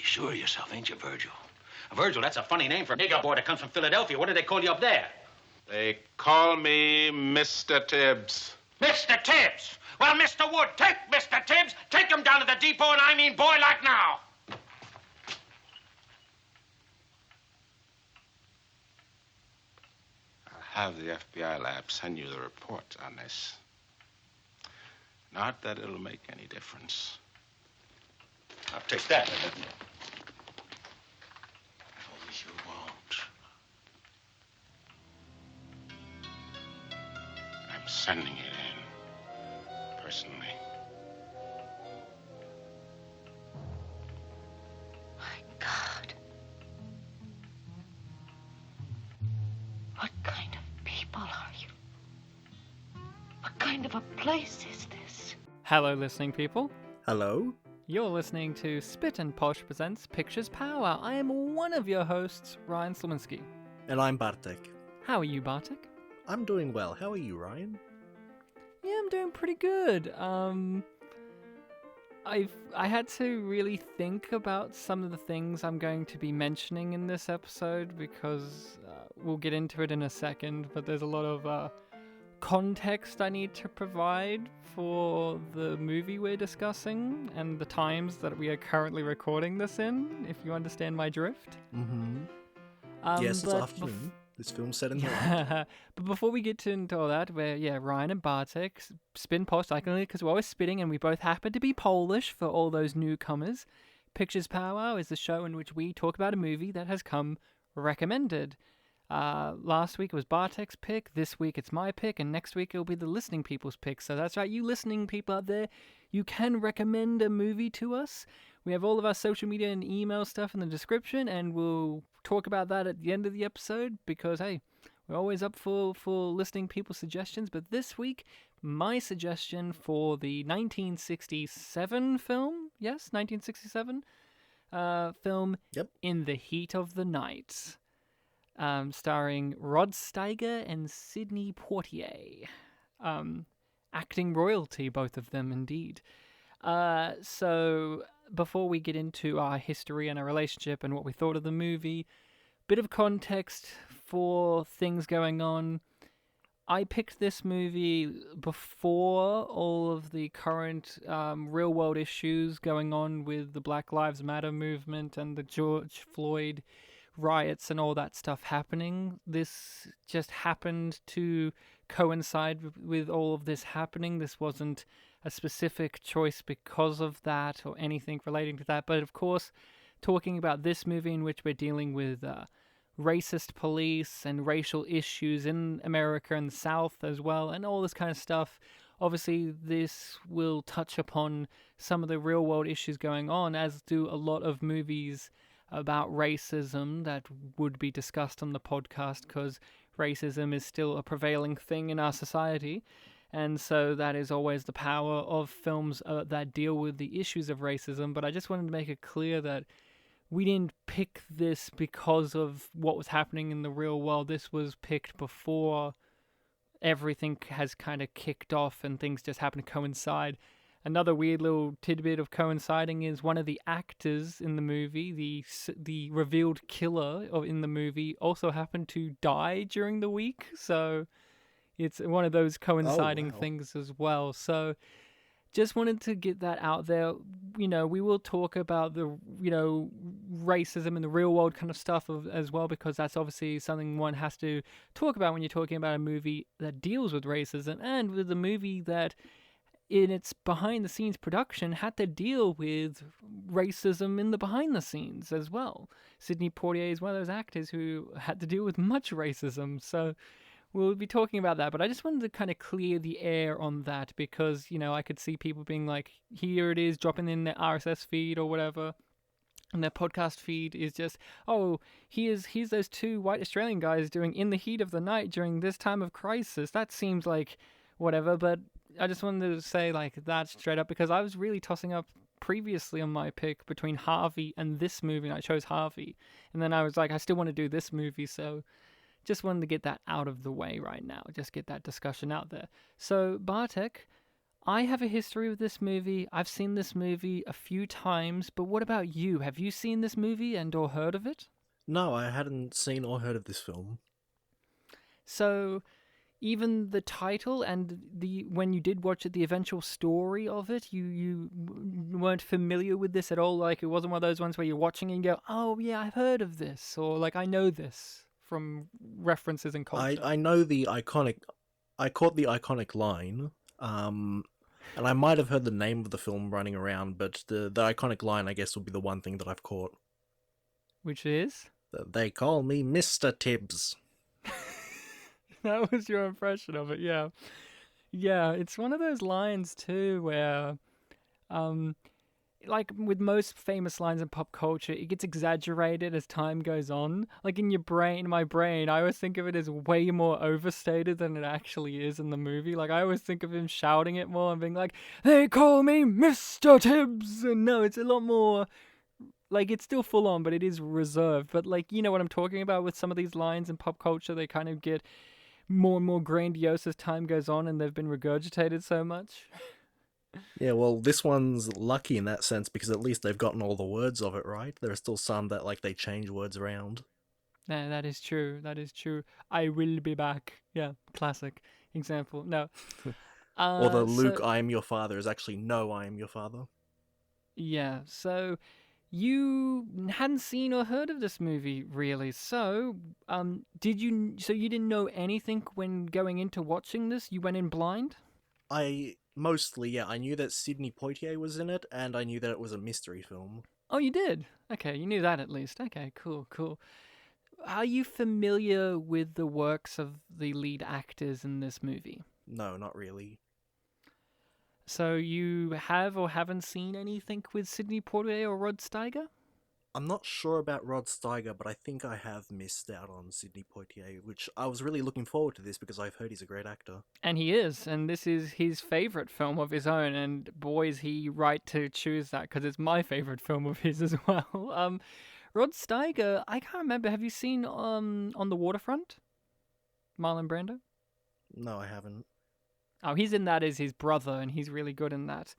sure of yourself, ain't you, Virgil? Virgil, that's a funny name for a nigger boy that comes from Philadelphia. What do they call you up there? They call me Mr. Tibbs. Mr. Tibbs! Well, Mr. Wood, take Mr. Tibbs, take him down to the depot, and I mean boy like now. I'll have the FBI lab send you the report on this. Not that it'll make any difference. I'll take that. Oh, you won't. I'm sending it in, personally. My God. What kind of people are you? What kind of a place is this? Hello, listening people. Hello? You're listening to Spit and Posh Presents Pictures Powwow. I am one of your hosts, Ryan Slominski. And I'm Bartek. How are you, Bartek? I'm doing well. How are you, Ryan? Yeah, I'm doing pretty good. I had to really think about some of the things I'm going to be mentioning in this episode because we'll get into it in a second, but there's a lot of context I need to provide for the movie we're discussing and the times that we are currently recording this in, if you understand my drift. Mm-hmm. Yes, it's afternoon. This film's set in the night. But before we get into all that, Ryan and Bartek spin post iconically because we're always spitting and we both happen to be Polish for all those newcomers. Pictures Powwow is the show in which we talk about a movie that has come recommended. Last week it was Bartek's pick, this week it's my pick, and next week it'll be the listening people's pick. So that's right, you listening people out there, you can recommend a movie to us. We have all of our social media and email stuff in the description, and we'll talk about that at the end of the episode because, hey, we're always up for listening people's suggestions. But this week, my suggestion for the 1967 film, yes, 1967 film, Yep. In the Heat of the Night. Starring Rod Steiger and Sidney Poitier. Acting royalty, both of them, indeed. So, before we get into our history and our relationship and what we thought of the movie, bit of context for things going on. I picked this movie before all of the current real-world issues going on with the Black Lives Matter movement and the George Floyd riots and all that stuff happening. This just happened to coincide with all of this happening. This wasn't a specific choice because of that or anything relating to that. But of course, talking about this movie in which we're dealing with racist police and racial issues in America and the South as well, and all this kind of stuff, obviously this will touch upon some of the real world issues going on, as do a lot of movies about racism that would be discussed on the podcast, because racism is still a prevailing thing in our society. And so that is always the power of films that deal with the issues of racism. But I just wanted to make it clear that we didn't pick this because of what was happening in the real world. This was picked before everything has kind of kicked off and things just happen to coincide. Another weird little tidbit of coinciding is one of the actors in the movie, the revealed killer in the movie, also happened to die during the week. So it's one of those coinciding things as well. So just wanted to get that out there. You know, we will talk about the, racism and the real world kind of stuff as well, because that's obviously something one has to talk about when you're talking about a movie that deals with racism, and with a movie that in its behind the scenes production had to deal with racism in the behind the scenes as well. Sidney Poitier is one of those actors who had to deal with much racism. So we'll be talking about that, but I just wanted to kind of clear the air on that because, I could see people being like, here it is, dropping in their RSS feed or whatever, and their podcast feed is just, oh, here's those two white Australian guys doing In the Heat of the Night during this time of crisis. That seems like whatever, but I just wanted to say like that straight up because I was really tossing up previously on my pick between Harvey and this movie, and I chose Harvey. And then I was like, I still want to do this movie, so just wanted to get that out of the way right now. Just get that discussion out there. So, Bartek, I have a history with this movie. I've seen this movie a few times, but what about you? Have you seen this movie and or heard of it? No, I hadn't seen or heard of this film. So, even the title and when you did watch it, the eventual story of it, you weren't familiar with this at all. Like, it wasn't one of those ones where you're watching and you go, "Oh yeah, I've heard of this," or like, "I know this from references and culture." I know the iconic. I caught the iconic line. And I might have heard the name of the film running around, but the iconic line, I guess, would be the one thing that I've caught. Which is? They call me Mr. Tibbs. That was your impression of it, yeah. Yeah, it's one of those lines, too, where, like with most famous lines in pop culture, it gets exaggerated as time goes on. Like in my brain, I always think of it as way more overstated than it actually is in the movie. Like I always think of him shouting it more and being like, "They call me Mr. Tibbs!" And no, it's a lot more, like it's still full on, but it is reserved. But like, you know what I'm talking about with some of these lines in pop culture, they kind of get more and more grandiose as time goes on and they've been regurgitated so much. Yeah, well, this one's lucky in that sense because at least they've gotten all the words of it right. There are still some that, like, they change words around. No, that is true. That is true. I will be back. Yeah, classic example. No. Or the Luke, I am your father is actually no, I am your father. Yeah, so you hadn't seen or heard of this movie, really. So, so you didn't know anything when going into watching this? You went in blind? Mostly, yeah. I knew that Sidney Poitier was in it, and I knew that it was a mystery film. Oh, you did? Okay, you knew that at least. Okay, cool. Are you familiar with the works of the lead actors in this movie? No, not really. So you have or haven't seen anything with Sidney Poitier or Rod Steiger? I'm not sure about Rod Steiger, but I think I have missed out on Sidney Poitier, which I was really looking forward to this because I've heard he's a great actor. And he is, and this is his favourite film of his own, and boy is he right to choose that, because it's my favourite film of his as well. Rod Steiger, I can't remember, have you seen On the Waterfront? Marlon Brando? No, I haven't. Oh, he's in that as his brother, and he's really good in that.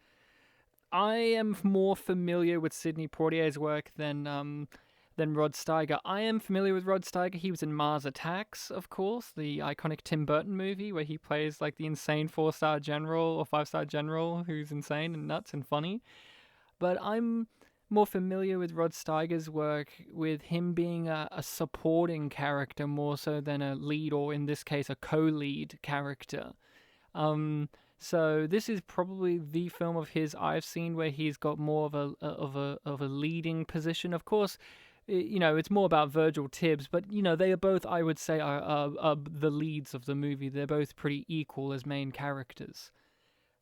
I am more familiar with Sidney Poitier's work than Rod Steiger. I am familiar with Rod Steiger. He was in Mars Attacks, of course, the iconic Tim Burton movie where he plays like the insane 4-star general or 5-star general who's insane and nuts and funny. But I'm more familiar with Rod Steiger's work with him being a supporting character more so than a lead, or in this case, a co-lead character. So this is probably the film of his I've seen where he's got more of a leading position. Of course, you know, it's more about Virgil Tibbs, but you know, they are both, I would say, are the leads of the movie. They're both pretty equal as main characters.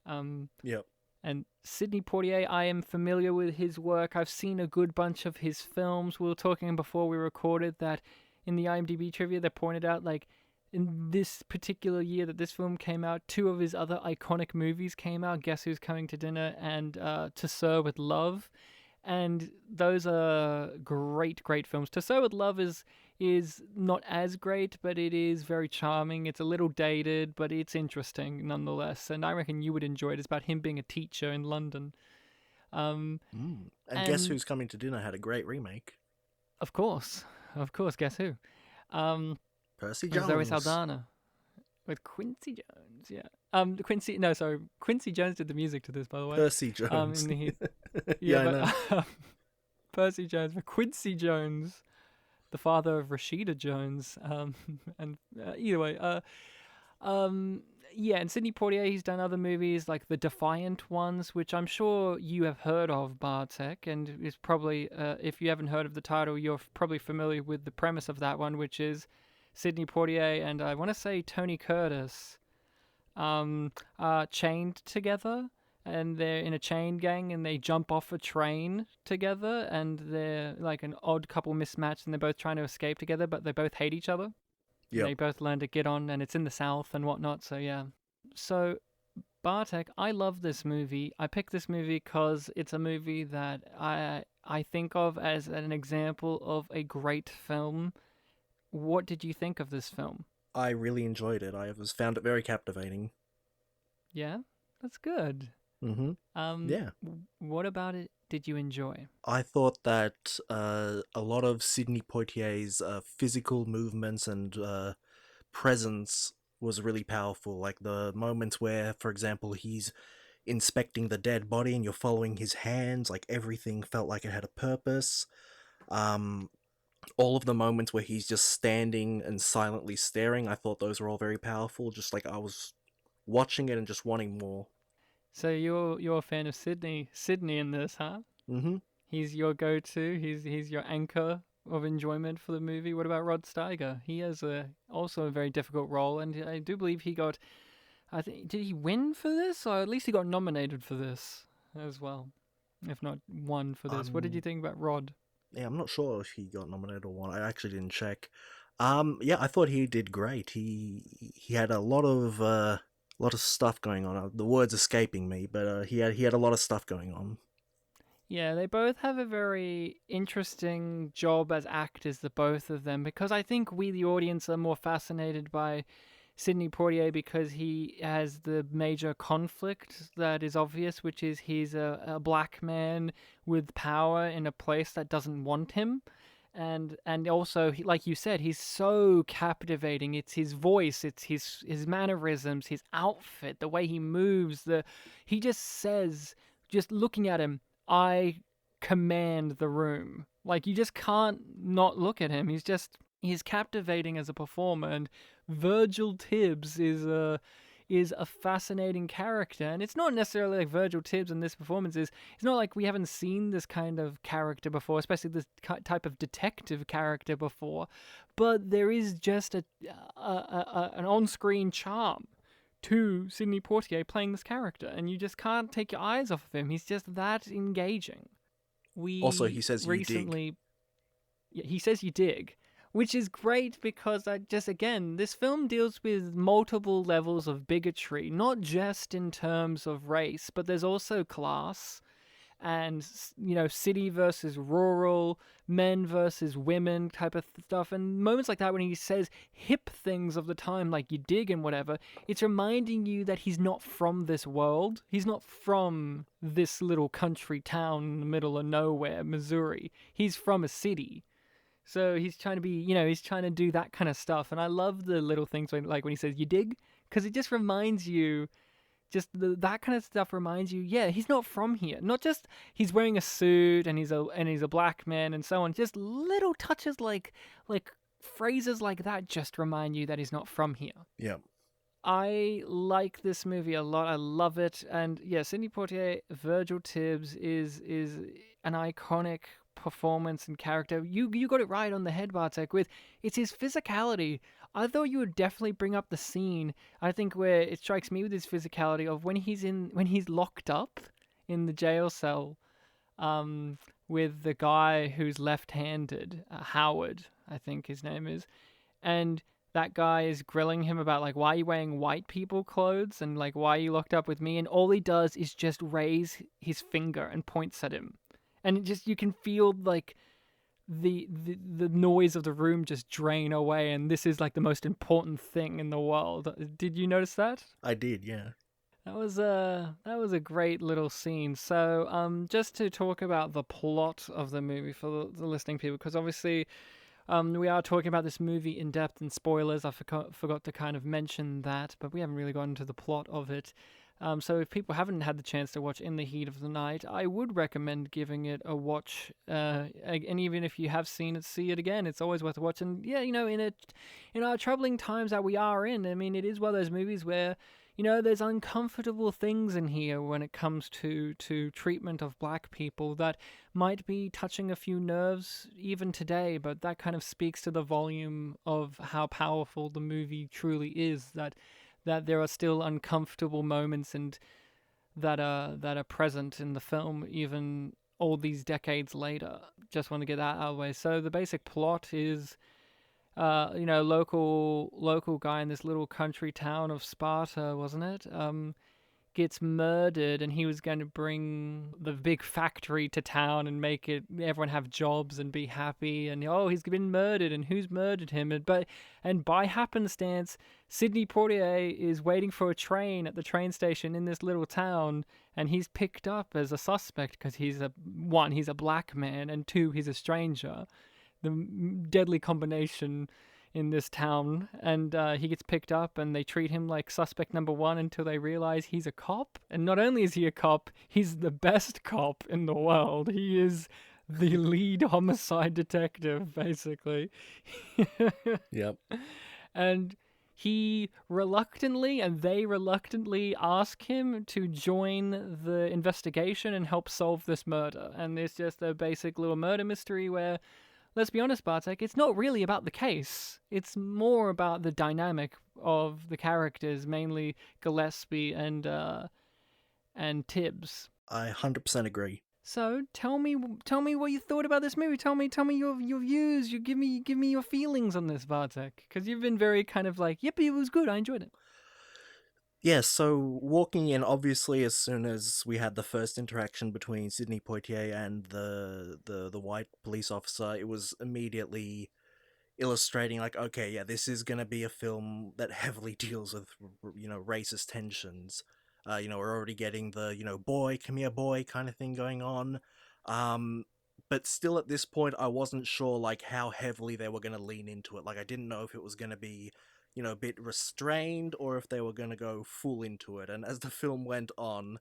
Yep. And Sidney Poitier, I am familiar with his work. I've seen a good bunch of his films. We were talking before we recorded that in the IMDb trivia, they pointed out, like, in this particular year that this film came out, 2 of his other iconic movies came out, Guess Who's Coming to Dinner and To Sir with Love. And those are great films. To Sir with Love is not as great, but it is very charming. It's a little dated, but it's interesting nonetheless. And I reckon you would enjoy it. It's about him being a teacher in London. And Guess Who's Coming to Dinner had a great remake. Of course. Guess who? Percy Jones. Zoe Saldana. With Quincy Jones, yeah. Quincy Jones did the music to this, by the way. Percy Jones. Yeah, Percy Jones. But Quincy Jones, the father of Rashida Jones. Either way, and Sidney Poitier, he's done other movies like the Defiant ones, which I'm sure you have heard of, Bartek, and is probably, if you haven't heard of the title, you're probably familiar with the premise of that one, which is Sidney Poitier and I want to say Tony Curtis are chained together, and they're in a chain gang, and they jump off a train together, and they're like an odd couple mismatched, and they're both trying to escape together, but they both hate each other. Yeah, they both learn to get on, and it's in the South and whatnot. So yeah. So Bartek, I love this movie. I picked this movie because it's a movie that I think of as an example of a great film. What did you think of this film? I really enjoyed it. I found it very captivating. Yeah? That's good. Mm-hmm. Yeah. What about it did you enjoy? I thought that a lot of Sidney Poitier's physical movements and presence was really powerful. Like the moments where, for example, he's inspecting the dead body and you're following his hands, like everything felt like it had a purpose. Um, all of the moments where he's just standing and silently staring, I thought those were all very powerful. Just like I was watching it and just wanting more. So you're a fan of Sydney in this, huh? Mm-hmm. He's your go-to. He's your anchor of enjoyment for the movie. What about Rod Steiger? He has also a very difficult role, and I do believe he got. I think did he win for this, or at least he got nominated for this as well, if not won for this. What did you think about Rod? Yeah, I'm not sure if he got nominated or won. I actually didn't check. Yeah, I thought he did great. He had a lot of stuff going on. The word's escaping me, but he had a lot of stuff going on. Yeah, they both have a very interesting job as actors, the both of them, because I think we, the audience, are more fascinated by Sidney Poitier because he has the major conflict that is obvious, which is he's a black man with power in a place that doesn't want him. And also, like you said, he's so captivating. It's his voice, it's his mannerisms, his outfit, the way he moves. He just says, just looking at him, I command the room. Like, you just can't not look at him. He's captivating as a performer, and Virgil Tibbs is a fascinating character. And it's not necessarily like Virgil Tibbs in this performance it's not like we haven't seen this kind of character before, especially this type of detective character before, but there is just an on-screen charm to Sidney Poitier playing this character, and you just can't take your eyes off of him. He's just that engaging. Also, he says recently, you dig. Yeah, he says you dig, which is great because again, this film deals with multiple levels of bigotry, not just in terms of race, but there's also class and, city versus rural, men versus women type of stuff. And moments like that when he says hip things of the time, like you dig and whatever, it's reminding you that he's not from this world. He's not from this little country town in the middle of nowhere, Missouri. He's from a city. So he's trying to be, he's trying to do that kind of stuff. And I love the little things when he says, you dig? Because it just reminds you, that kind of stuff reminds you, yeah, he's not from here. Not just he's wearing a suit and he's a black man and so on. Just little touches like phrases like that just remind you that he's not from here. Yeah. I like this movie a lot. I love it. And yeah, Sidney Poitier, Virgil Tibbs is an iconic performance and character. You got it right on the head, Bartek, with it's his physicality. I thought you would definitely bring up the scene, I think, where it strikes me with his physicality of when he's locked up in the jail cell with the guy who's left-handed, Howard, I think his name is, and that guy is grilling him about, like, why are you wearing white people clothes and, like, why are you locked up with me? And all he does is just raise his finger and points at him. And it just, you can feel, like, the noise of the room just drain away, and this is, like, the most important thing in the world. Did you notice that? I did, yeah. That was a great little scene. So, just to talk about the plot of the movie for the listening people, because obviously we are talking about this movie in depth and spoilers. I forgot to kind of mention that, but we haven't really gotten to the plot of it. So if people haven't had the chance to watch In the Heat of the Night, I would recommend giving it a watch. And even if you have seen it, see it again. It's always worth watching. Yeah, in our troubling times that we are in, I mean, it is one of those movies where, there's uncomfortable things in here when it comes to treatment of black people that might be touching a few nerves even today, but that kind of speaks to the volume of how powerful the movie truly is, that there are still uncomfortable moments and that are present in the film even all these decades later. Just want to get that out of the way. So the basic plot is local guy in this little country town of Sparta, wasn't it? gets murdered, and he was going to bring the big factory to town and make it everyone have jobs and be happy, and he's been murdered, and who's murdered him? And by happenstance, Sidney Poitier is waiting for a train at the train station in this little town, and he's picked up as a suspect because he's a black man, and two, he's a stranger. The deadly combination in this town, and he gets picked up, and they treat him like suspect number one until they realize he's a cop. And not only is he a cop, he's the best cop in the world. He is the lead homicide detective, basically. Yep. And they reluctantly ask him to join the investigation and help solve this murder. And it's just a basic little murder mystery where, let's be honest, Bartek, it's not really about the case. It's more about the dynamic of the characters, mainly Gillespie and Tibbs. I 100% agree. So tell me what you thought about this movie. Tell me your views. You give me your feelings on this, Bartek, because you've been very kind of like, yep, it was good. I enjoyed it. Yeah, so walking in, obviously, as soon as we had the first interaction between Sidney Poitier and the white police officer, it was immediately illustrating, like, okay, yeah, this is going to be a film that heavily deals with, racist tensions. We're already getting the, boy, come here, boy, kind of thing going on. But still, at this point, I wasn't sure, like, how heavily they were going to lean into it. Like, I didn't know if it was going to be a bit restrained, or if they were going to go full into it. And as the film went on,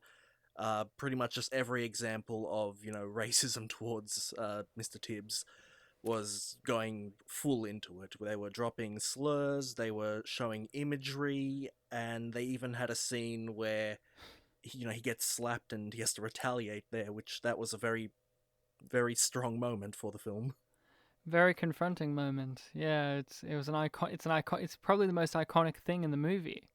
pretty much just every example of, racism towards Mr. Tibbs was going full into it. They were dropping slurs, they were showing imagery, and they even had a scene where, he gets slapped and he has to retaliate there, which that was a very, very strong moment for the film. Very confronting moment. Yeah, it's probably the most iconic thing in the movie,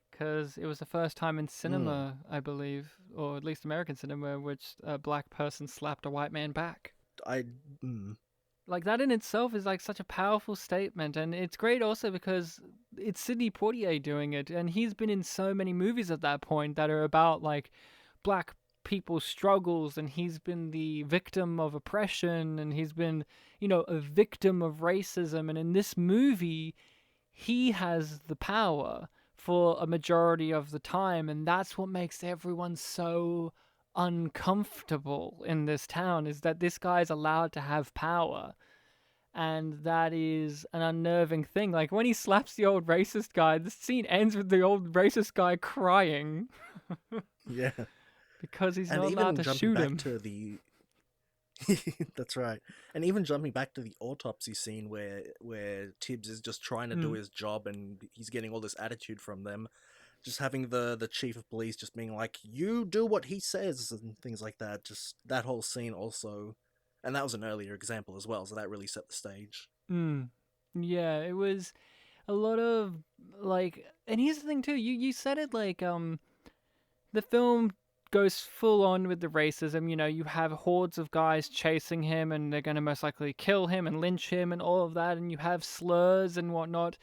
because it was the first time in cinema, I believe, or at least American cinema, which a black person slapped a white man back. Like, that in itself is like such a powerful statement, and it's great also because it's Sidney Poitier doing it, and he's been in so many movies at that point that are about like black people's struggles, and he's been the victim of oppression, and he's been, a victim of racism. And in this movie, he has the power for a majority of the time, and that's what makes everyone so uncomfortable in this town, is that this guy's allowed to have power. And that is an unnerving thing. Like, when he slaps the old racist guy, the scene ends with the old racist guy crying. Yeah. Because he's not allowed to shoot him. That's right. And even jumping back to the autopsy scene where Tibbs is just trying to do his job, and he's getting all this attitude from them. Just having the chief of police just being like, you do what he says, and things like that. Just that whole scene also. And that was an earlier example as well, so that really set the stage. Yeah, it was a lot of, like... And here's the thing, too. You said it, like, the film goes full on with the racism. You have hordes of guys chasing him, and they're going to most likely kill him and lynch him and all of that, and you have slurs and whatnot.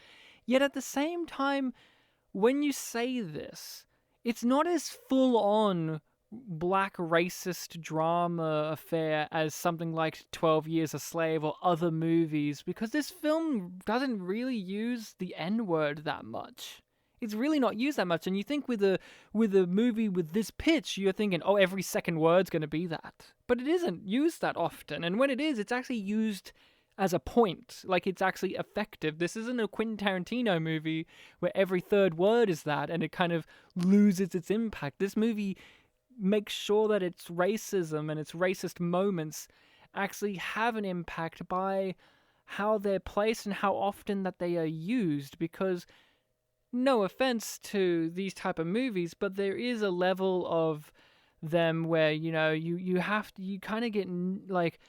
Yet at the same time, when you say this, it's not as full on black racist drama affair as something like 12 Years a Slave or other movies, because this film doesn't really use the N-word that much. It's really not used that much, and you think with a movie with this pitch, you're thinking, oh, every second word's going to be that. But it isn't used that often, and when it is, it's actually used as a point. Like, it's actually effective. This isn't a Quentin Tarantino movie where every third word is that, and it kind of loses its impact. This movie makes sure that its racism and its racist moments actually have an impact by how they're placed and how often that they are used, because... No offense to these type of movies, but there is a level of them where, you kind of get, like,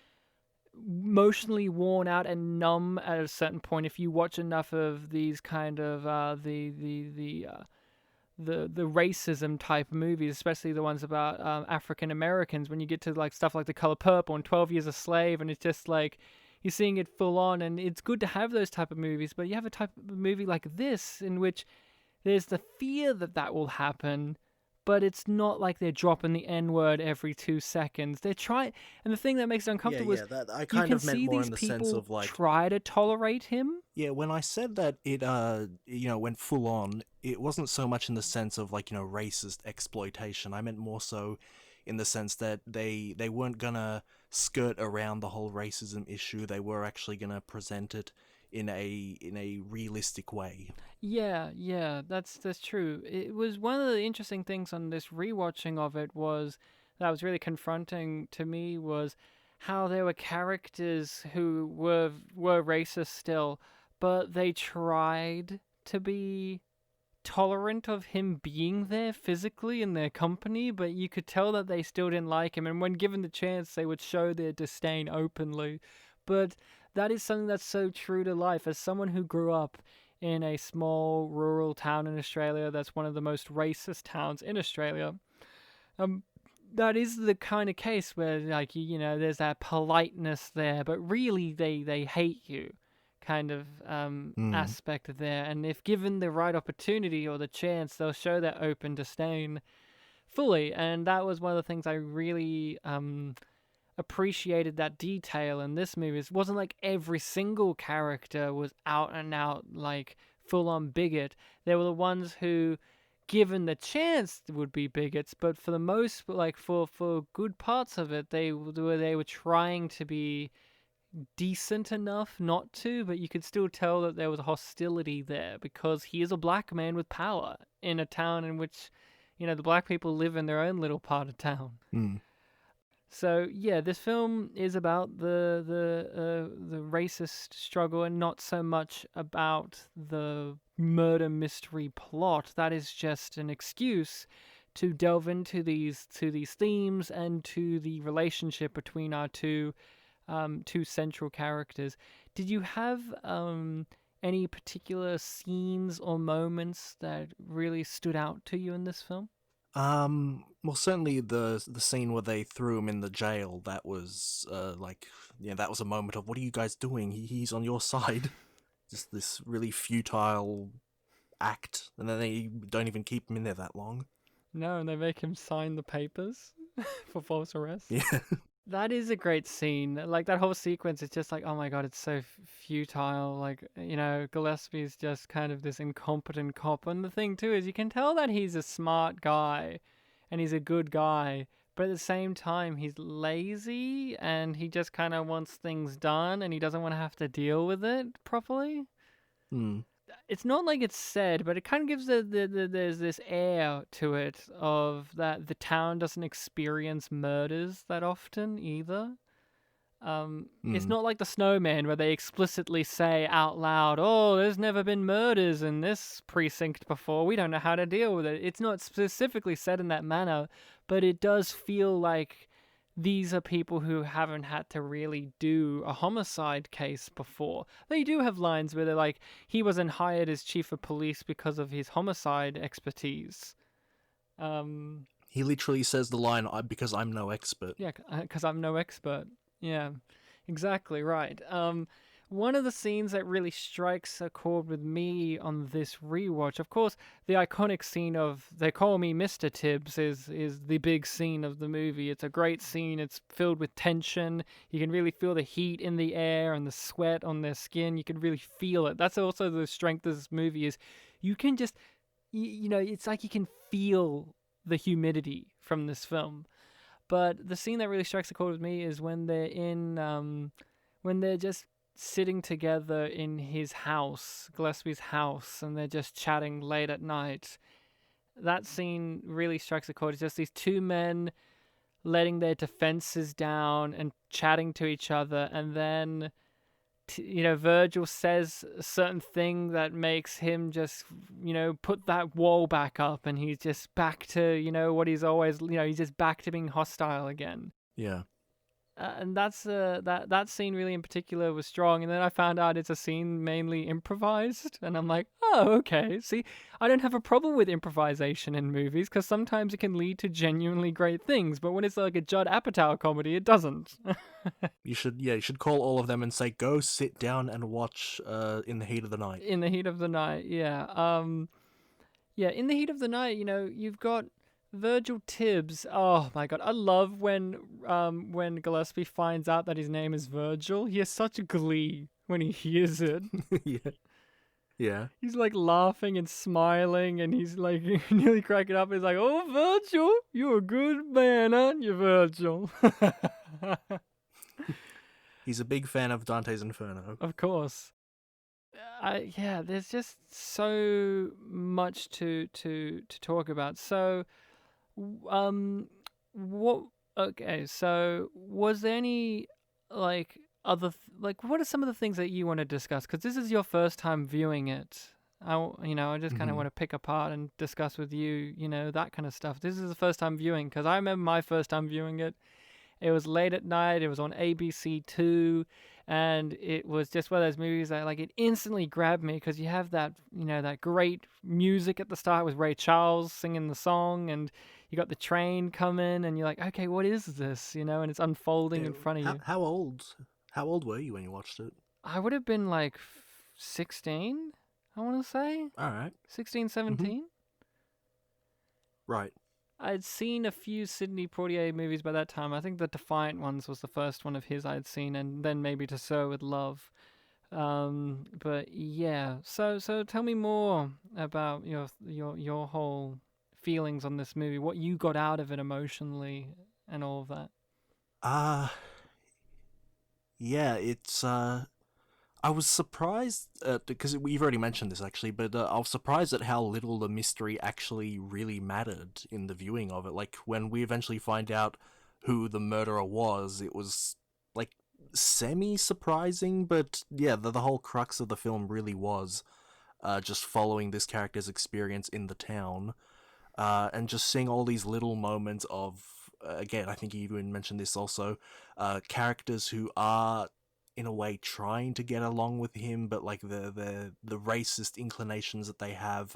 emotionally worn out and numb at a certain point if you watch enough of these kind of, the racism type movies, especially the ones about African Americans, when you get to, like, stuff like The Color Purple and 12 Years a Slave, and it's just, like... You're seeing it full on, and it's good to have those type of movies, but you have a type of movie like this in which there's the fear that will happen, but it's not like they're dropping the N-word every 2 seconds. They're trying, and the thing that makes it uncomfortable is that I you kind can of meant see more these in the people sense of like, try to tolerate him. yeah, when I said that it went full on, it wasn't so much in the sense of like, racist exploitation. I meant more so in the sense that they weren't gonna skirt around the whole racism issue. They were actually gonna present it in a realistic way. Yeah, that's true. It was one of the interesting things on this rewatching of it was that was really confronting to me was how there were characters who were racist still, but they tried to be tolerant of him being there physically in their company, but you could tell that they still didn't like him, and when given the chance they would show their disdain openly. But that is something that's so true to life. As someone who grew up in a small rural town in Australia that's one of the most racist towns in Australia, that is the kind of case where, like, there's that politeness there, but really they hate you kind of aspect there. And if given the right opportunity or the chance, they'll show that open disdain fully. And that was one of the things I really appreciated, that detail in this movie. It wasn't like every single character was out and out, like, full-on bigot. There were the ones who, given the chance, would be bigots, but for the most, like, for good parts of it, they were trying to be decent enough not to, but you could still tell that there was hostility there because he is a black man with power in a town in which, the black people live in their own little part of town. So yeah, this film is about the racist struggle and not so much about the murder mystery plot. That is just an excuse to delve into these themes and to the relationship between our two central characters. Did you have any particular scenes or moments that really stood out to you in this film? Well, certainly the scene where they threw him in the jail, that was, that was a moment of, what are you guys doing? He's on your side. Just this really futile act, and then they don't even keep him in there that long. No, and they make him sign the papers for false arrest. Yeah. That is a great scene. Like, that whole sequence is just like, oh my god, it's so futile. Like, Gillespie's just kind of this incompetent cop. And the thing, too, is you can tell that he's a smart guy and he's a good guy. But at the same time, he's lazy and he just kind of wants things done and he doesn't want to have to deal with it properly. It's not like it's said, but it kind of gives there's this air to it of that the town doesn't experience murders that often either. It's not like the Snowman where they explicitly say out loud, oh, there's never been murders in this precinct before, we don't know how to deal with it. It's not specifically said in that manner, but it does feel like these are people who haven't had to really do a homicide case before. They do have lines where they're like, he wasn't hired as chief of police because of his homicide expertise. He literally says the line, because I'm no expert. Yeah, because I'm no expert. Yeah, exactly right. One of the scenes that really strikes a chord with me on this rewatch, of course, the iconic scene of "They Call Me Mr. Tibbs" is the big scene of the movie. It's a great scene. It's filled with tension. You can really feel the heat in the air and the sweat on their skin. You can really feel it. That's also the strength of this movie, is you can just, it's like you can feel the humidity from this film. But the scene that really strikes a chord with me is when they're just sitting together in his house, Gillespie's house, and they're just chatting late at night. That scene really strikes a chord. It's just these two men letting their defenses down and chatting to each other, and then Virgil says a certain thing that makes him just, put that wall back up, and he's just back to, what he's always, he's just back to being hostile again. Yeah. And that's that scene really in particular was strong. And then I found out it's a scene mainly improvised, and I'm like, oh, okay. See, I don't have a problem with improvisation in movies because sometimes it can lead to genuinely great things. But when it's like a Judd Apatow comedy, it doesn't. You should call all of them and say, go sit down and watch In the Heat of the Night. In the Heat of the Night, yeah. In the Heat of the Night, you've got Virgil Tibbs. Oh my god, I love when Gillespie finds out that his name is Virgil. He has such glee when he hears it. Yeah. Yeah. He's like laughing and smiling, and he's like nearly cracking up. He's like, "Oh, Virgil, you're a good man, aren't you, Virgil?" He's a big fan of Dante's Inferno. Of course. Yeah, there's just so much to talk about. So, what? Okay, so was there any like what are some of the things that you want to discuss? Because this is your first time viewing it. I just kind of want to pick apart and discuss with you, that kind of stuff. This is the first time viewing, because I remember my first time viewing it. It was late at night. It was on ABC2, and it was just one of those movies that it instantly grabbed me, because you have that that great music at the start with Ray Charles singing the song, and you got the train coming, and you're like, okay, what is this? And it's unfolding in front of you. How old were you when you watched it? I would have been like 16, I want to say. All right. 16, 17. Right. I'd seen a few Sidney Poitier movies by that time. I think The Defiant Ones was the first one of his I'd seen, and then maybe To Sir with Love. But yeah, so tell me more about your whole feelings on this movie, what you got out of it emotionally, and all of that. Yeah, it's I was surprised because we've already mentioned this actually, but I was surprised at how little the mystery actually really mattered in the viewing of it. Like when we eventually find out who the murderer was, it was like semi-surprising, but yeah, the whole crux of the film really was just following this character's experience in the town, and just seeing all these little moments of, again, I think you even mentioned this also, characters who are in a way trying to get along with him, but like the racist inclinations that they have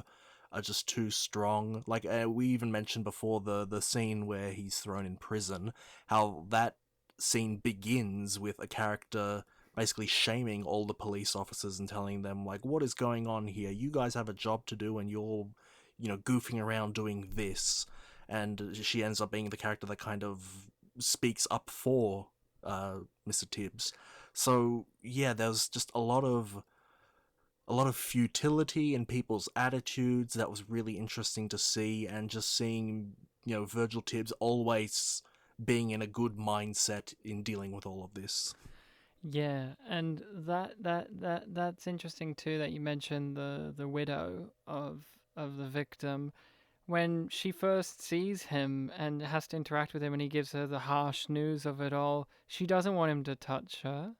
are just too strong. Like we even mentioned before the scene where he's thrown in prison, how that scene begins with a character basically shaming all the police officers and telling them like, what is going on here? You guys have a job to do and you're goofing around doing this. And she ends up being the character that kind of speaks up for Mr. Tibbs. So yeah, there's just a lot of futility in people's attitudes that was really interesting to see, and just seeing Virgil Tibbs always being in a good mindset in dealing with all of this. Yeah, and that's interesting too that you mentioned the widow of the victim. When she first sees him and has to interact with him, and he gives her the harsh news of it all, she doesn't want him to touch her.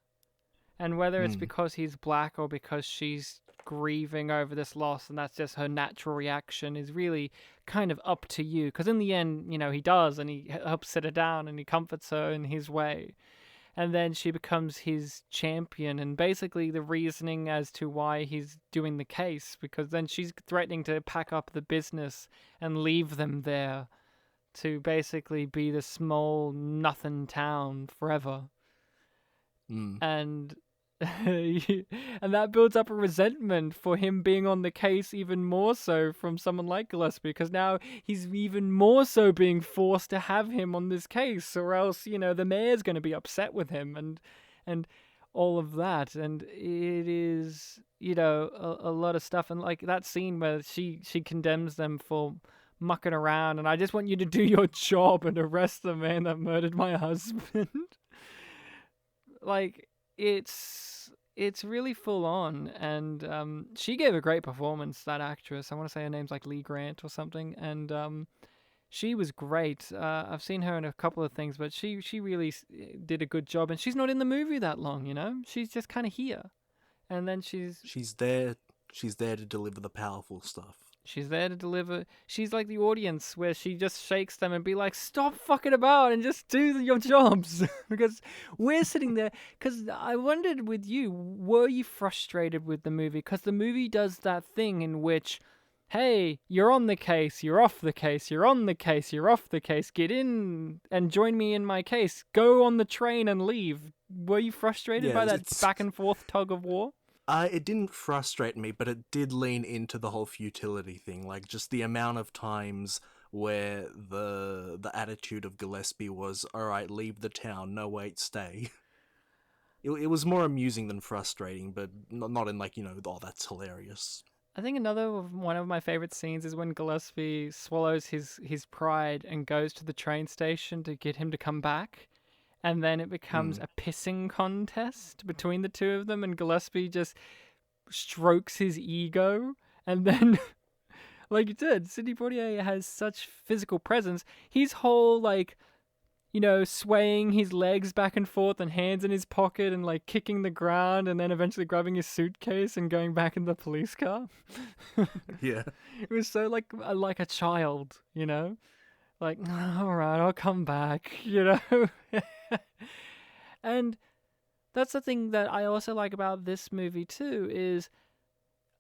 And whether it's because he's black or because she's grieving over this loss and that's just her natural reaction is really kind of up to you. Because in the end, he does, and he helps sit her down and he comforts her in his way. And then she becomes his champion, and basically the reasoning as to why he's doing the case, because then she's threatening to pack up the business and leave them there to basically be the small nothing town forever. And and that builds up a resentment for him being on the case even more so from someone like Gillespie, because now he's even more so being forced to have him on this case, or else the mayor's going to be upset with him and all of that. And it is a lot of stuff, and like that scene where she condemns them for mucking around, and I just want you to do your job and arrest the man that murdered my husband. Like it's really full on, and she gave a great performance, that actress. I want to say her name's like Lee Grant or something, and she was great. I've seen her in a couple of things, but she really did a good job, and she's not in the movie that long, she's just kind of here, and then she's there to deliver the powerful stuff. She's there to deliver. She's like the audience, where she just shakes them and be like, stop fucking about and just do your jobs. Because we're sitting there. Because I wondered with you, were you frustrated with the movie? Because the movie does that thing in which, hey, you're on the case, you're off the case, you're on the case, you're off the case. Get in and join me in my case. Go on the train and leave. Were you frustrated by that back and forth tug of war? It didn't frustrate me, but it did lean into the whole futility thing. Like, just the amount of times where the attitude of Gillespie was, all right, leave the town, no wait, stay. It was more amusing than frustrating, but not in like, oh, that's hilarious. I think one of my favorite scenes is when Gillespie swallows his pride and goes to the train station to get him to come back. And then it becomes a pissing contest between the two of them, and Gillespie just strokes his ego. And then, like you said, Sidney Poitier has such physical presence. His whole, like, swaying his legs back and forth and hands in his pocket and, like, kicking the ground and then eventually grabbing his suitcase and going back in the police car. Yeah. It was so, like a child, Like, all right, I'll come back, And that's the thing that I also like about this movie too is,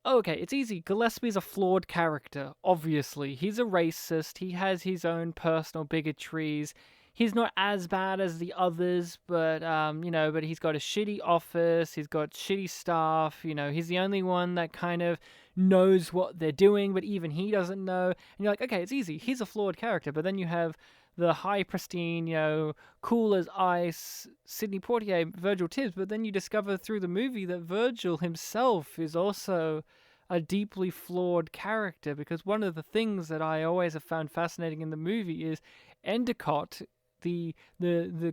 okay, it's easy. Gillespie's a flawed character, obviously. He's a racist. He has his own personal bigotries. He's not as bad as the others, but but he's got a shitty office. He's got shitty staff. He's the only one that kind of knows what they're doing, but even he doesn't know. And you're like, okay, it's easy. He's a flawed character. But then you have the high pristine, cool as ice Sidney Poitier, Virgil Tibbs. But then you discover through the movie that Virgil himself is also a deeply flawed character, because one of the things that I always have found fascinating in the movie is Endicott, the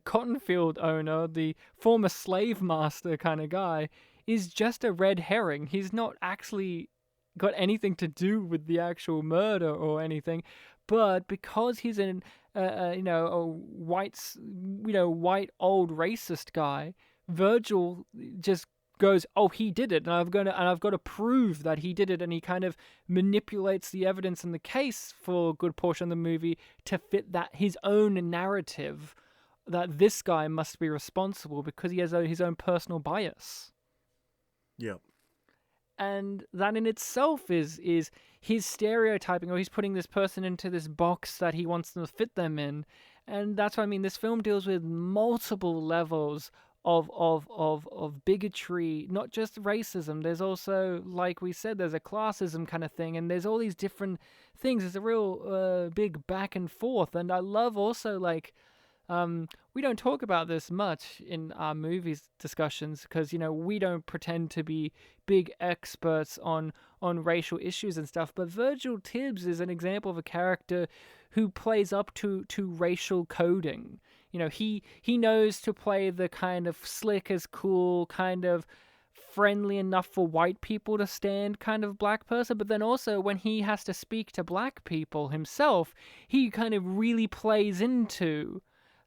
cotton field owner, the former slave master kind of guy, is just a red herring. He's not actually got anything to do with the actual murder or anything, but because he's a white old racist guy, Virgil just goes, oh, he did it, and I've got to prove that he did it, and he kind of manipulates the evidence in the case for a good portion of the movie to fit that his own narrative that this guy must be responsible because he has his own personal bias. Yep. And that in itself is his stereotyping, or he's putting this person into this box that he wants them to fit them in. And that's what I mean. This film deals with multiple levels of bigotry, not just racism. There's also, like we said, there's a classism kind of thing, and there's all these different things. It's a real big back and forth. And I love also, like, we don't talk about this much in our movies discussions because, we don't pretend to be big experts on racial issues and stuff. But Virgil Tibbs is an example of a character who plays up to racial coding. He knows to play the kind of slick as cool, kind of friendly enough for white people to stand kind of black person, but then also when he has to speak to black people himself, he kind of really plays into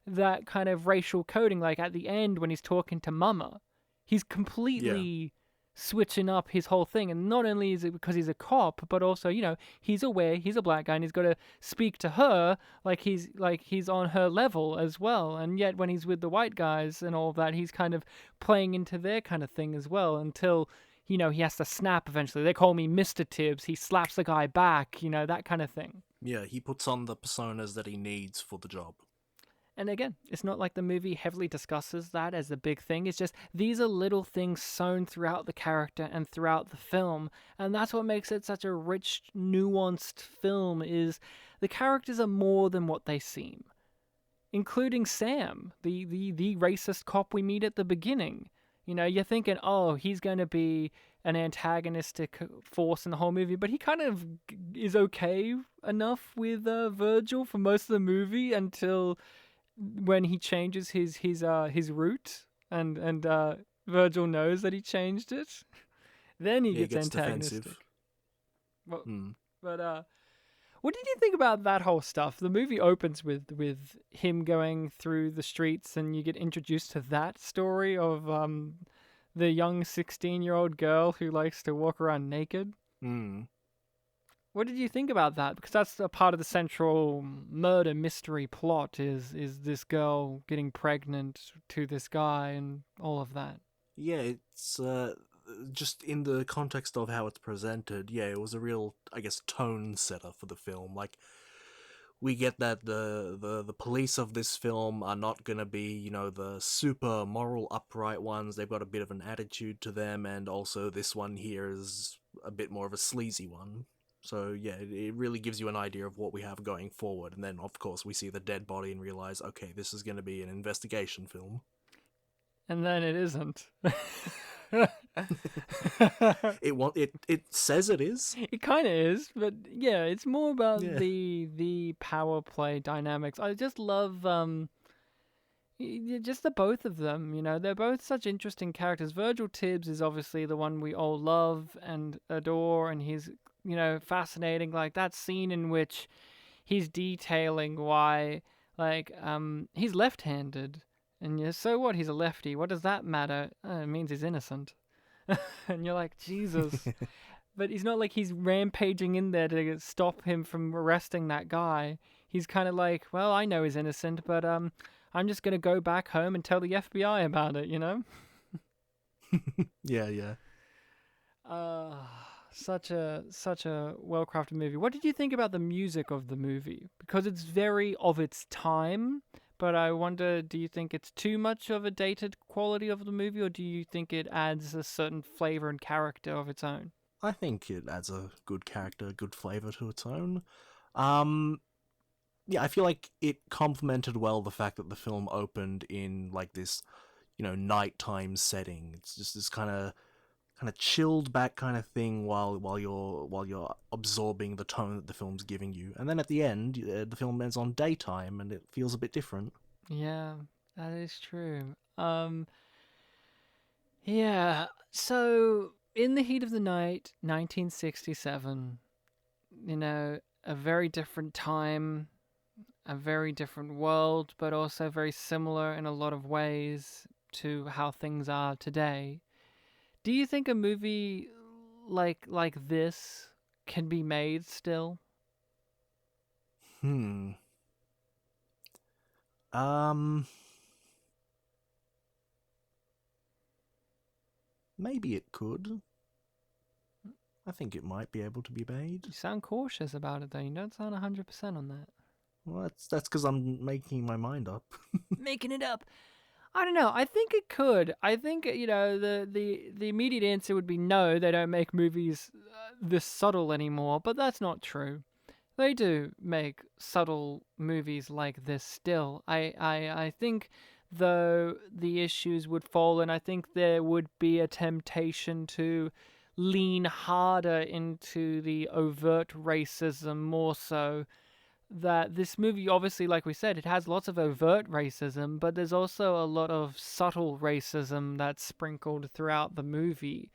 that kind of racial coding. Like at the end when he's talking to Mama, he's completely switching up his whole thing. And not only is it because he's a cop, but also, he's aware he's a black guy and he's got to speak to her like he's on her level as well. And yet when he's with the white guys and all of that, he's kind of playing into their kind of thing as well until, he has to snap eventually. They call me Mr. Tibbs. He slaps the guy back, that kind of thing. Yeah, he puts on the personas that he needs for the job. And again, it's not like the movie heavily discusses that as the big thing. It's just these are little things sewn throughout the character and throughout the film. And that's what makes it such a rich, nuanced film, is the characters are more than what they seem. Including Sam, the racist cop we meet at the beginning. You're thinking, oh, he's going to be an antagonistic force in the whole movie, but he kind of is okay enough with Virgil for most of the movie until when he changes his route and Virgil knows that he changed it, then he gets antagonistic. Defensive. Well, But what did you think about that whole stuff? The movie opens with him going through the streets, and you get introduced to that story of the young 16-year-old girl who likes to walk around naked. What did you think about that? Because that's a part of the central murder mystery plot is this girl getting pregnant to this guy and all of that. Yeah, it's just in the context of how it's presented, it was a real, I guess, tone setter for the film. Like, we get that the police of this film are not going to be, the super moral upright ones. They've got a bit of an attitude to them, and also this one here is a bit more of a sleazy one. So yeah, it really gives you an idea of what we have going forward, and then of course we see the dead body and realize, okay, this is going to be an investigation film. And then it isn't. It says it is. It kind of is, but yeah, it's more about Yeah. the power play dynamics. I just love just the both of them. You know, they're both such interesting characters. Virgil Tibbs is obviously the one we all love and adore, and he's, you know, fascinating. Like that scene in which he's detailing why, like, he's left-handed, and yeah, so what? He's a lefty. What does that matter? It means he's innocent. And you're like, Jesus. But he's not like he's rampaging in there to stop him from arresting that guy. He's kind of like, well, I know he's innocent, but I'm just going to go back home and tell the FBI about it, you know? Yeah. Such a well-crafted movie. What did you think about the music of the movie? Because it's very of its time, but I wonder, do you think it's too much of a dated quality of the movie, or do you think it adds a certain flavor and character of its own? I think it adds a good character, good flavor to its own. Yeah, I feel like it complemented well the fact that the film opened in like this, you know, nighttime setting. It's just this kind of chilled back kind of thing while you're absorbing the tone that the film's giving you. And then at the end, the film ends on daytime, and it feels a bit different. Yeah, that is true. Yeah. So, in the heat of the night, 1967. You know, a very different time, a very different world, but also very similar in a lot of ways to how things are today. Do you think a movie like this can be made still? Maybe it could. I think it might be able to be made. You sound cautious about it, though. You don't sound 100% on that. Well, that's because I'm making my mind up. Making it up. I don't know. I think it could. I think, you know, the immediate answer would be no, they don't make movies this subtle anymore, but that's not true. They do make subtle movies like this still. I think, though, the issues would fall, and I think there would be a temptation to lean harder into the overt racism more so. That this movie, obviously, like we said, it has lots of overt racism, but there's also a lot of subtle racism that's sprinkled throughout the movie,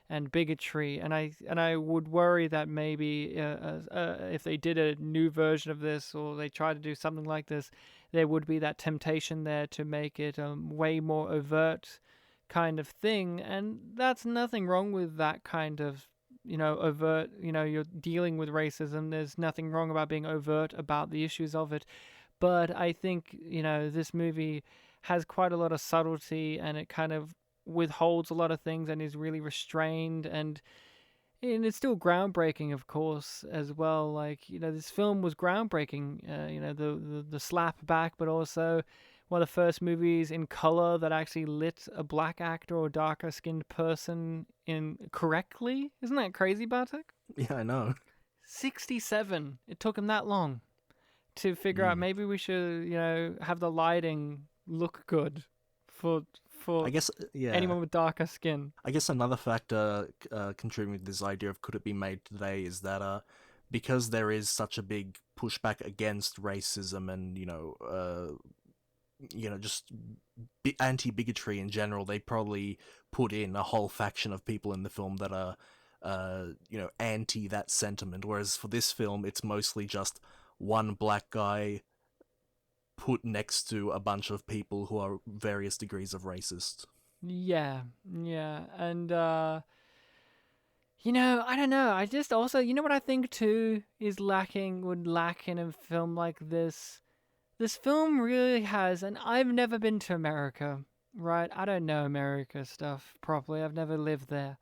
and bigotry. And I would worry that maybe if they did a new version of this, or they try to do something like this, there would be that temptation there to make it a way more overt kind of thing. And that's nothing wrong with that kind of, you know, overt, you know, you're dealing with racism. There's nothing wrong about being overt about the issues of it. But I think, you know, this movie has quite a lot of subtlety, and it kind of withholds a lot of things and is really restrained, and it's still groundbreaking, of course, as well. Like, you know, this film was groundbreaking, you know, the slap back, but also one of the first movies in color that actually lit a black actor or darker skinned person in correctly. Isn't that crazy, Bartek? Yeah, I know. 67. It took him that long to figure out maybe we should, you know, have the lighting look good for I guess, yeah. anyone with darker skin. I guess another factor contributing to this idea of could it be made today is that because there is such a big pushback against racism and, just anti-bigotry in general, they probably put in a whole faction of people in the film that are, anti that sentiment. Whereas for this film, it's mostly just one black guy put next to a bunch of people who are various degrees of racist. Yeah. And, I don't know. I just also, what I think too would lack in a film like this. This film really has, and I've never been to America, right? I don't know America stuff properly. I've never lived there.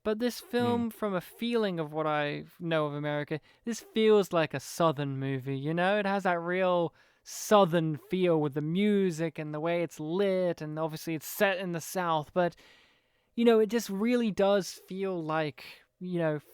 But this film, from a feeling of what I know of America, this feels like a Southern movie, It has that real Southern feel with the music and the way it's lit, and obviously it's set in the South, but, it just really does feel like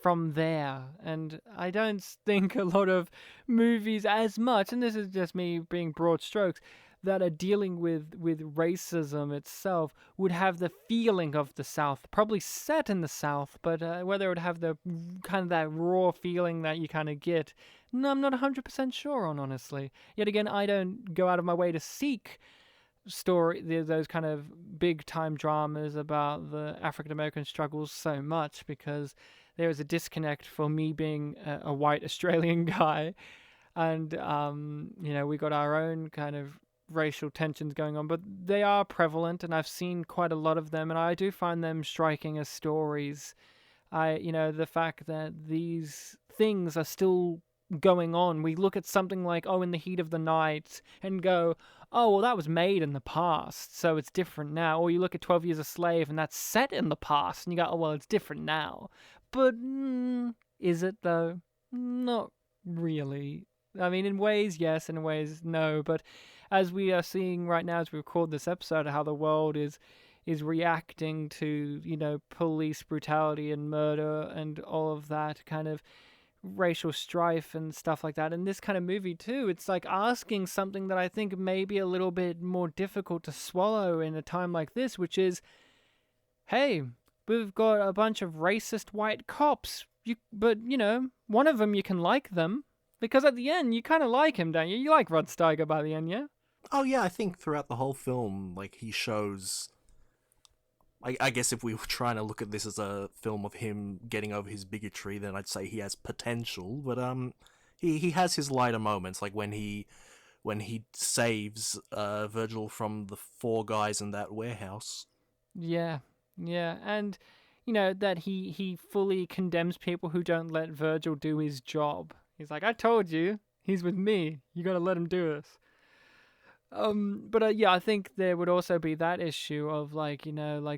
from there. And I don't think a lot of movies as much, and this is just me being broad strokes, that are dealing with racism itself would have the feeling of the South, probably set in the South, but whether it would have the kind of that raw feeling that you kind of get, no, I'm not 100% sure on, honestly. Yet again, I don't go out of my way to seek those kind of big time dramas about the African American struggles so much, because there is a disconnect for me being a white Australian guy, and we got our own kind of racial tensions going on, but they are prevalent, and I've seen quite a lot of them, and I do find them striking as stories. The fact that these things are still going on. We look at something like, In the Heat of the Night, and go, oh, well, that was made in the past, so it's different now. Or you look at 12 Years a Slave, and that's set in the past, and you go, oh, well, it's different now. But is it, though? Not really. I mean, in ways, yes, in ways, no. But as we are seeing right now, as we record this episode, how the world is reacting to, police brutality and murder and all of that kind of racial strife and stuff like that. In this kind of movie, too, it's like asking something that I think may be a little bit more difficult to swallow in a time like this, which is, hey, we've got a bunch of racist white cops, but one of them, you can like them. Because at the end, you kind of like him, don't you? You like Rod Steiger by the end, yeah? Oh, yeah, I think throughout the whole film, he shows... I guess if we were trying to look at this as a film of him getting over his bigotry, then I'd say he has potential, but he has his lighter moments, like when he saves Virgil from the 4 guys in that warehouse. Yeah, and... that he fully condemns people who don't let Virgil do his job. He's like, I told you, he's with me. You gotta let him do this. But I think there would also be that issue of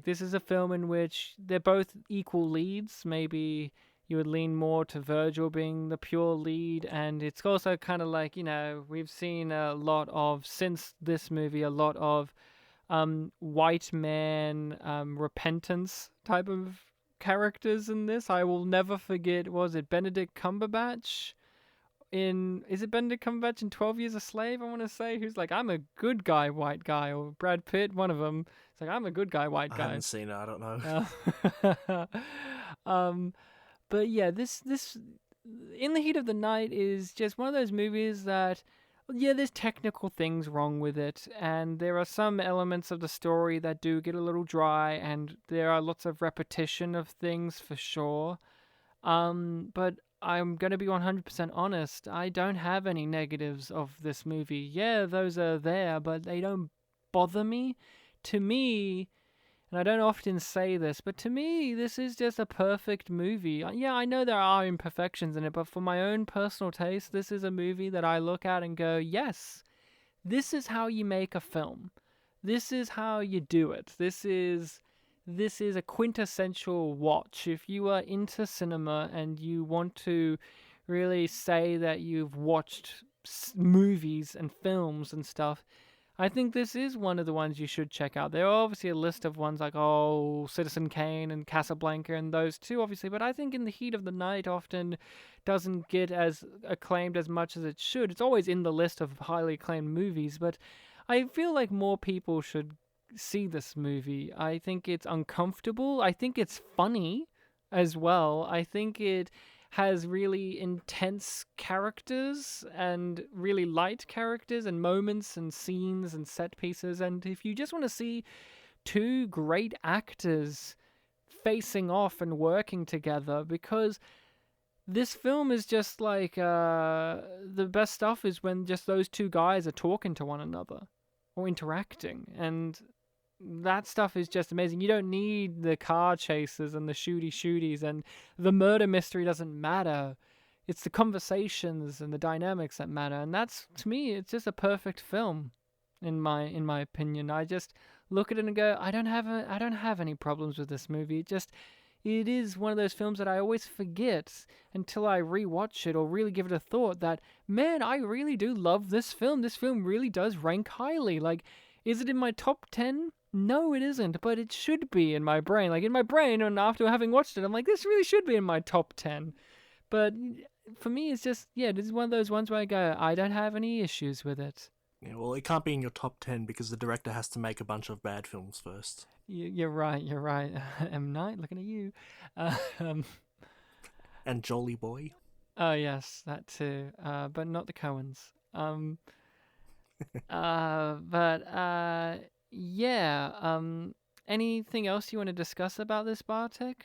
this is a film in which they're both equal leads. Maybe you would lean more to Virgil being the pure lead, and it's also kind of we've seen a lot of, since this movie, a lot of white man repentance type of characters in this. I will never forget, was it Benedict Cumberbatch is it Benedict Cumberbatch in 12 Years a Slave, I want to say, who's like, I'm a good guy white guy, or Brad Pitt, one of them. It's like, I'm a good guy white guy. I haven't seen it, I don't know. But yeah, this In the Heat of the Night is just one of those movies that, yeah, there's technical things wrong with it, and there are some elements of the story that do get a little dry, and there are lots of repetition of things for sure. But I'm going to be 100% honest, I don't have any negatives of this movie. Yeah, those are there, but they don't bother me. To me, and I don't often say this, but to me, this is just a perfect movie. Yeah, I know there are imperfections in it, but for my own personal taste, this is a movie that I look at and go, yes, this is how you make a film. This is how you do it. This is a quintessential watch. If you are into cinema and you want to really say that you've watched movies and films and stuff, I think this is one of the ones you should check out. There are obviously a list of ones like, Citizen Kane and Casablanca and those too, obviously, but I think In the Heat of the Night often doesn't get as acclaimed as much as it should. It's always in the list of highly acclaimed movies, but I feel like more people should see this movie. I think it's uncomfortable. I think it's funny as well. I think it has really intense characters and really light characters and moments and scenes and set pieces. And if you just want to see 2 great actors facing off and working together, because this film is just like the best stuff is when just those 2 guys are talking to one another or interacting, and that stuff is just amazing. You don't need the car chases and the shooties, and the murder mystery doesn't matter. It's the conversations and the dynamics that matter, and that's, to me, it's just a perfect film in my opinion. I just look at it and go, I don't have any problems with this movie. It is one of those films that I always forget until I rewatch it or really give it a thought that, man, I really do love this film. This film really does rank highly. Like, is it in my top 10? No, it isn't, but it should be in my brain. Like, in my brain, and after having watched it, I'm like, this really should be in my top 10. But for me, it's just, yeah, this is one of those ones where I go, I don't have any issues with it. Yeah, well, it can't be in your top 10 because the director has to make a bunch of bad films first. You're right. M. Night, looking at you. And Jolly Boy. Oh, yes, that too. But not the Coens. Yeah. Anything else you want to discuss about this, Bartek?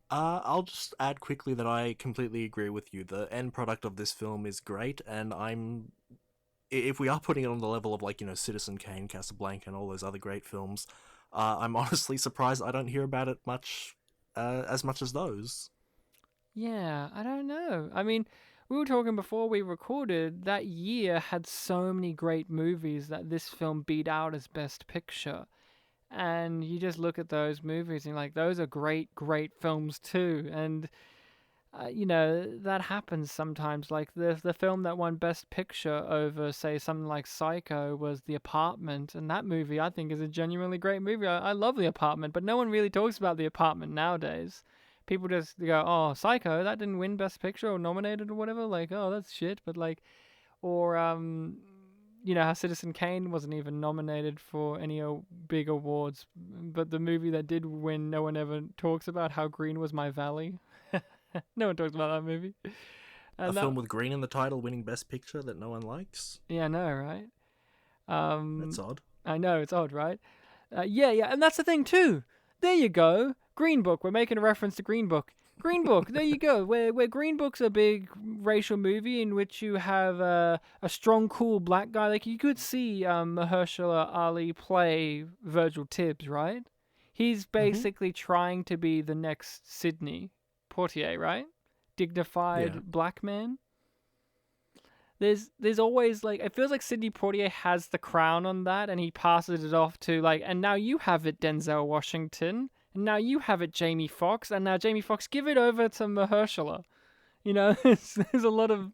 I'll just add quickly that I completely agree with you. The end product of this film is great, and if we are putting it on the level of, like, you know, Citizen Kane, Casablanca, and all those other great films, I'm honestly surprised I don't hear about it as much as those. Yeah, I don't know. I mean, we were talking before we recorded, that year had so many great movies that this film beat out as Best Picture. And you just look at those movies and you're like, those are great, great films too. And, that happens sometimes. Like the film that won Best Picture over, say, something like Psycho was The Apartment. And that movie, I think, is a genuinely great movie. I love The Apartment, but no one really talks about The Apartment nowadays. People just go, oh, Psycho, that didn't win Best Picture or nominated or whatever. Like, oh, that's shit. But like, or, how Citizen Kane wasn't even nominated for any big awards. But the movie that did win, no one ever talks about. How Green Was My Valley. No one talks about that movie. And film with green in the title winning Best Picture that no one likes? Yeah, I know, right? That's odd. I know, it's odd, right? Yeah, and that's the thing too. There you go. Green Book. We're making a reference to Green Book. Green Book. There you go. Where Green Book's a big racial movie in which you have a strong, cool black guy. Like, you could see Mahershala Ali play Virgil Tibbs, right? He's basically trying to be the next Sidney Poitier, right? Dignified black man. There's always, like, it feels like Sidney Poitier has the crown on that, and he passes it off to, like, and now you have it, Denzel Washington, and now you have it, Jamie Foxx, and now Jamie Foxx, give it over to Mahershala. There's a lot of,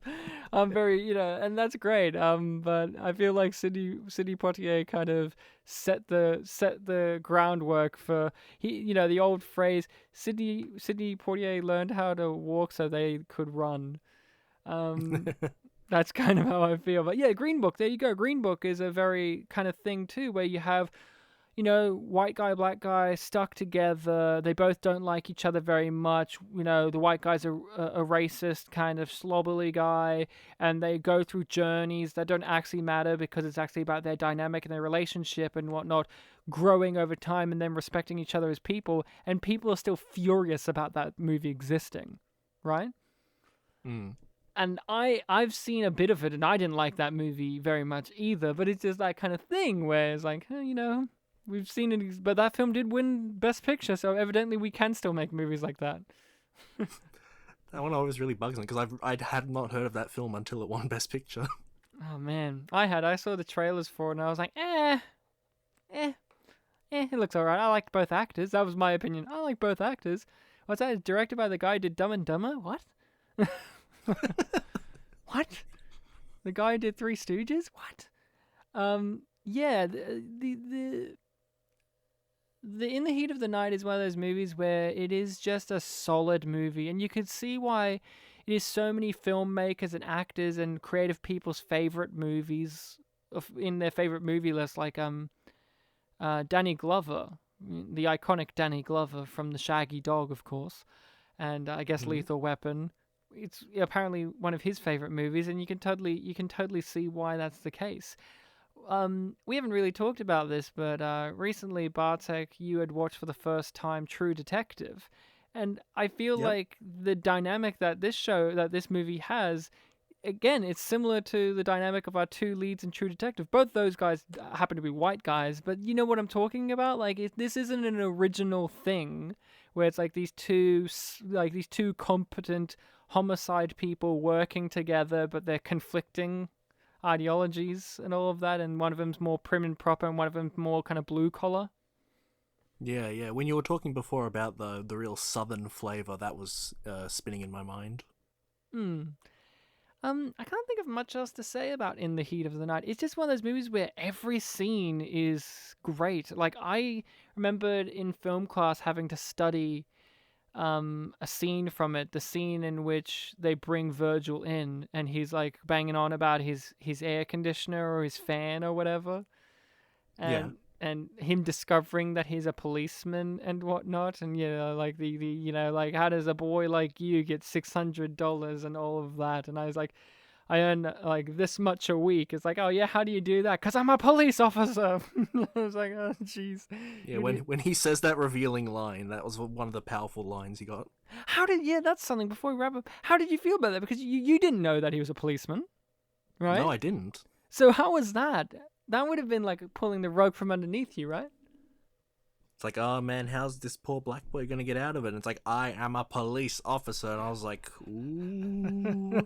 and that's great. But I feel like Sidney Poitier kind of set the groundwork for the old phrase, Sidney Poitier learned how to walk so they could run. That's kind of how I feel. But yeah, Green Book, there you go. Green Book is a very kind of thing too, where you have, white guy, black guy stuck together. They both don't like each other very much. The white guy's a racist, kind of slobberly guy, and they go through journeys that don't actually matter because it's actually about their dynamic and their relationship and whatnot, growing over time and then respecting each other as people. And people are still furious about that movie existing, right? Mm. And I've seen a bit of it, and I didn't like that movie very much either. But it's just that kind of thing where it's like, we've seen it, but that film did win Best Picture, so evidently we can still make movies like that. That one always really bugs me, because I had not heard of that film until it won Best Picture. Oh, man. I saw the trailers for it, and I was like, it looks alright. I like both actors. That was my opinion. I like both actors. What's that? It's directed by the guy who did Dumb and Dumber? What? What? The guy who did Three Stooges? What? Yeah, the In the Heat of the Night is one of those movies where it is just a solid movie, and you could see why it is so many filmmakers and actors and creative people's favorite movies in their favorite movie list, like Danny Glover, the iconic Danny Glover from The Shaggy Dog, of course, and I guess Lethal Weapon. It's apparently one of his favorite movies, and you can totally see why that's the case. We haven't really talked about this, but recently, Bartek, you had watched for the first time True Detective, and I feel like the dynamic that this movie has, again, it's similar to the dynamic of our two leads in True Detective. Both those guys happen to be white guys, but you know what I'm talking about? Like, this isn't an original thing where it's like these two competent homicide people working together, but they're conflicting ideologies and all of that, and one of them's more prim and proper and one of them's more kind of blue collar. Yeah. When you were talking before about the real southern flavor, that was spinning in my mind. I can't think of much else to say about In the Heat of the Night. It's just one of those movies where every scene is great. Like, I remembered in film class having to study a scene from it, the scene in which they bring Virgil in and he's like banging on about his air conditioner or his fan or whatever. And him discovering that he's a policeman and whatnot, and like the like, how does a boy like you get $600 and all of that? And I was like, I earn like this much a week. It's like, oh yeah, how do you do that? 'Cause I'm a police officer. I was like, oh jeez. Yeah, when he says that revealing line, that was one of the powerful lines he got. That's something before we wrap up. How did you feel about that? Because you didn't know that he was a policeman, right? No, I didn't. So how was that? That would have been like pulling the rug from underneath you, right? It's like, oh man, how's this poor black boy gonna get out of it? And it's like, I am a police officer, and I was like, ooh.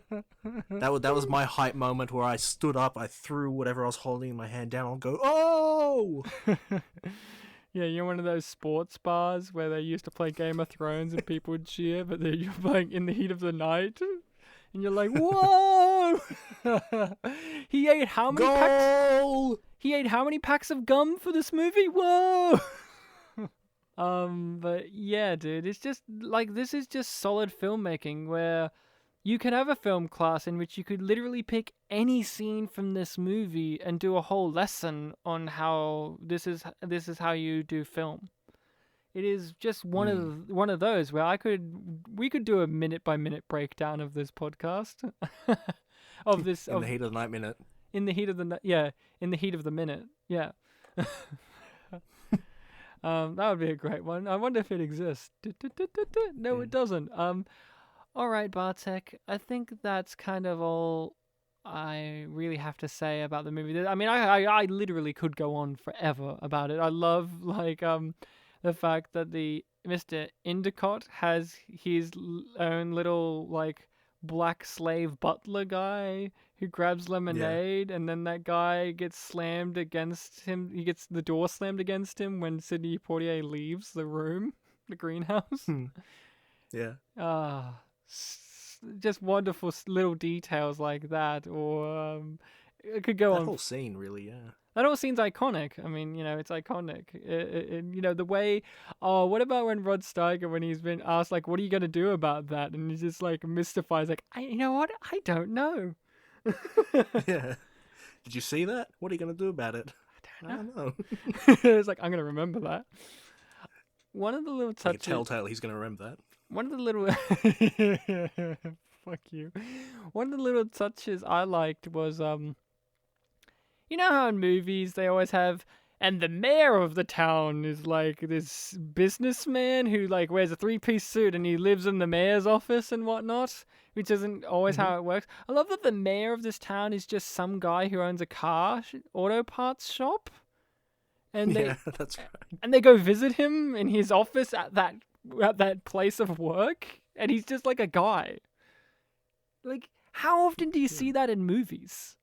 that was my hype moment where I stood up, I threw whatever I was holding in my hand down, I'll go, oh! Yeah, you're one of those sports bars where they used to play Game of Thrones and people would cheer, but then you're playing In the Heat of the Night. And you're like, whoa! He ate how many packs? He ate how many packs of gum for this movie? Whoa! But yeah, dude, it's just like, this is just solid filmmaking where you can have a film class in which you could literally pick any scene from this movie and do a whole lesson on how this is how you do film. It is just one of those where we could do a minute by minute breakdown of this podcast of this in the heat of the night minute. In the heat of the yeah, in the heat of the minute. Yeah. That would be a great one. I wonder if it exists. No, it doesn't. All right, Bartek. I think that's kind of all I really have to say about the movie. I mean, I literally could go on forever about it. I love the fact that the Mr. Endicott has his own little like black slave butler guy who grabs lemonade, and then that guy gets slammed against him. He gets the door slammed against him when Sidney Poitier leaves the room, the greenhouse. Yeah. Just wonderful little details like that, or it could go on. That whole scene, really, yeah. That whole scene's iconic. I mean, it's iconic. The way... Oh, what about when Rod Steiger, when he's been asked, like, what are you going to do about that? And he's just, like, mystified. Like, you know what? I don't know. Yeah. Did you see that? What are you going to do about it? I don't know. It's like, I'm going to remember that. One of the little touches... Like a telltale, he's going to remember that. One of the little... Fuck you. One of the little touches I liked was... You know how in movies they always have, and the mayor of the town is like this businessman who like wears a 3-piece suit and he lives in the mayor's office and whatnot, which isn't always how it works. I love that the mayor of this town is just some guy who owns a auto parts shop. And that's right. And they go visit him in his office at that place of work, and he's just like a guy. Like, how often do you see that in movies?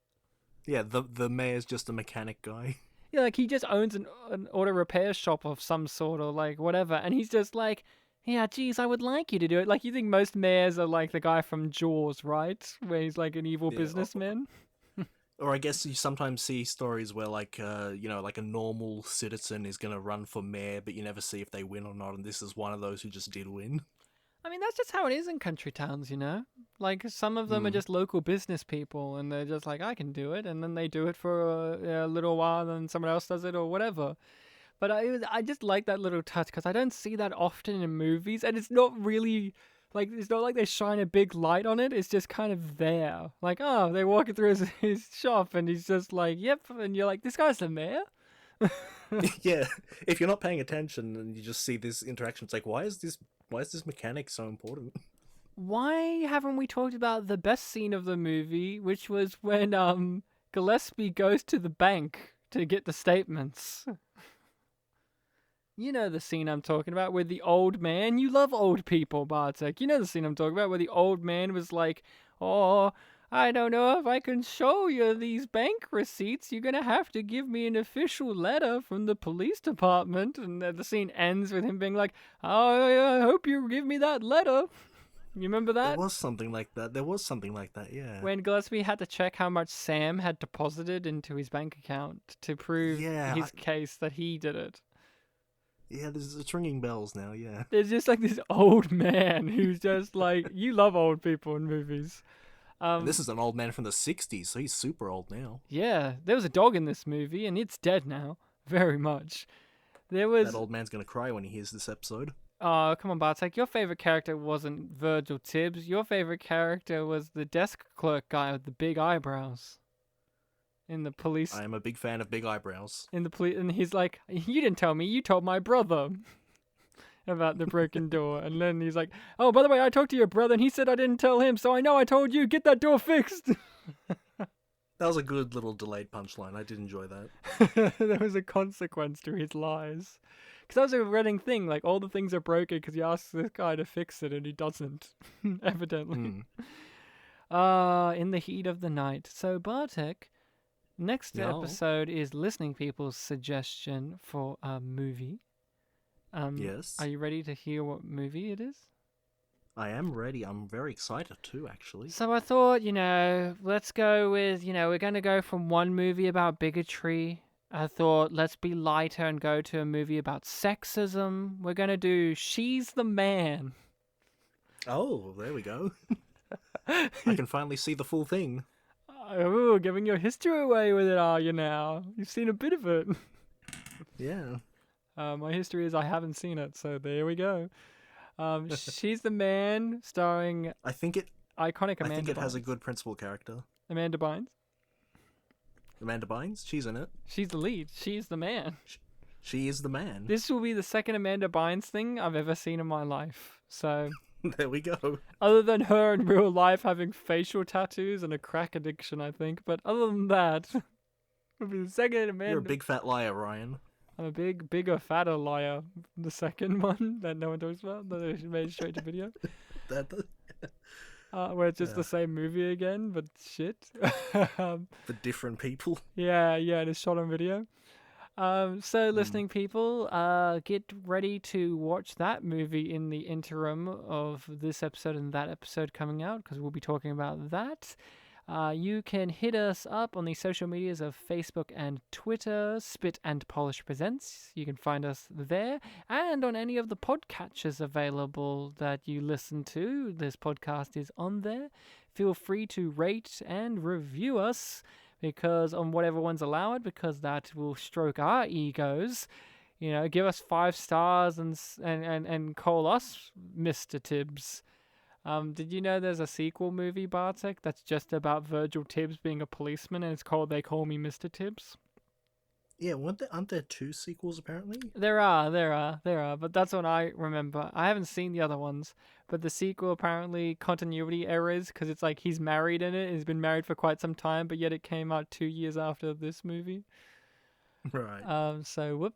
Yeah, the mayor's just a mechanic guy. Yeah, like he just owns an auto repair shop of some sort or like whatever, and he's just like, yeah, geez, I would like you to do it. Like, you think most mayors are like the guy from Jaws, right? Where he's like an evil businessman. Or I guess you sometimes see stories where like, like a normal citizen is going to run for mayor, but you never see if they win or not, and this is one of those who just did win. I mean, that's just how it is in country towns, Like, some of them are just local business people, and they're just like, I can do it, and then they do it for a little while, and then someone else does it, or whatever. But I just like that little touch, because I don't see that often in movies, and it's not really, like, it's not like they shine a big light on it, it's just kind of there. Like, oh, they're walking through his shop, and he's just like, yep, and you're like, this guy's the mayor? Yeah, if you're not paying attention and you just see this interaction, it's like, why is this mechanic so important? Why haven't we talked about the best scene of the movie, which was when Gillespie goes to the bank to get the statements? You know the scene I'm talking about, where the old man... You love old people, Bartek. You know the scene I'm talking about, where the old man was like, oh, I don't know if I can show you these bank receipts. You're going to have to give me an official letter from the police department. And the scene ends with him being like, oh, I hope you give me that letter. You remember that? There was something like that. Yeah. When Gillespie had to check how much Sam had deposited into his bank account to prove his case that he did it. Yeah, it's ringing bells now. Yeah. There's just like this old man who's just like, you love old people in movies. This is an old man from the 60s, so he's super old now. Yeah, there was a dog in this movie, and it's dead now, very much. There was. That old man's gonna cry when he hears this episode. Oh, come on, Bartek. Your favorite character wasn't Virgil Tibbs. Your favorite character was the desk clerk guy with the big eyebrows. In the police. I am a big fan of big eyebrows. In the police, and he's like, "You didn't tell me. You told my brother about the broken door." And then he's like, "Oh, by the way, I talked to your brother, and he said I didn't tell him, so I know I told you. Get that door fixed." That was a good little delayed punchline. I did enjoy that. There was a consequence to his lies. Because that was a running thing. Like, all the things are broken because he asks this guy to fix it, and he doesn't, evidently. In the heat of the night. So, Bartek, next episode is listening people's suggestion for a movie. Yes. Are you ready to hear what movie it is? I am ready. I'm very excited too, actually. So I thought, let's go with, we're going to go from one movie about bigotry. I thought, let's be lighter and go to a movie about sexism. We're going to do She's the Man. Oh, there we go. I can finally see the full thing. Oh, giving your history away with it, are you now? You've seen a bit of it. Yeah. My history is I haven't seen it, so there we go. She's the Man, starring iconic Amanda I think it Bynes. has a good principal character. Amanda Bynes. Amanda Bynes? She's in it. She's the lead. She's the man. She is the man. This will be the second Amanda Bynes thing I've ever seen in my life. So, there we go. other than her in real life having facial tattoos and a crack addiction, I think. But other than that, it'll be the second Amanda. You're a big fat liar, Ryan. I'm a bigger, fatter liar. The second one that no one talks about, that I made straight to video. Where it's just the same movie again, but shit. For different people. Yeah, and it's shot on video. So listening people, get ready to watch that movie in the interim of this episode and that episode coming out, because we'll be talking about that. You can hit us up on the social medias of Facebook and Twitter, Spit and Polish Presents. You can find us there, and on any of the podcatchers available that you listen to. This podcast is on there. Feel free to rate and review us, because on whatever ones allowed, because that will stroke our egos. Give us 5 stars and call us Mr. Tibbs. Did you know there's a sequel movie, Bartek, that's just about Virgil Tibbs being a policeman, and it's called They Call Me Mr. Tibbs? Yeah, aren't there 2 sequels, apparently? There are, but that's what I remember. I haven't seen the other ones, but the sequel apparently continuity errors, because it's like he's married in it, he's been married for quite some time, but yet it came out 2 years after this movie. Right. So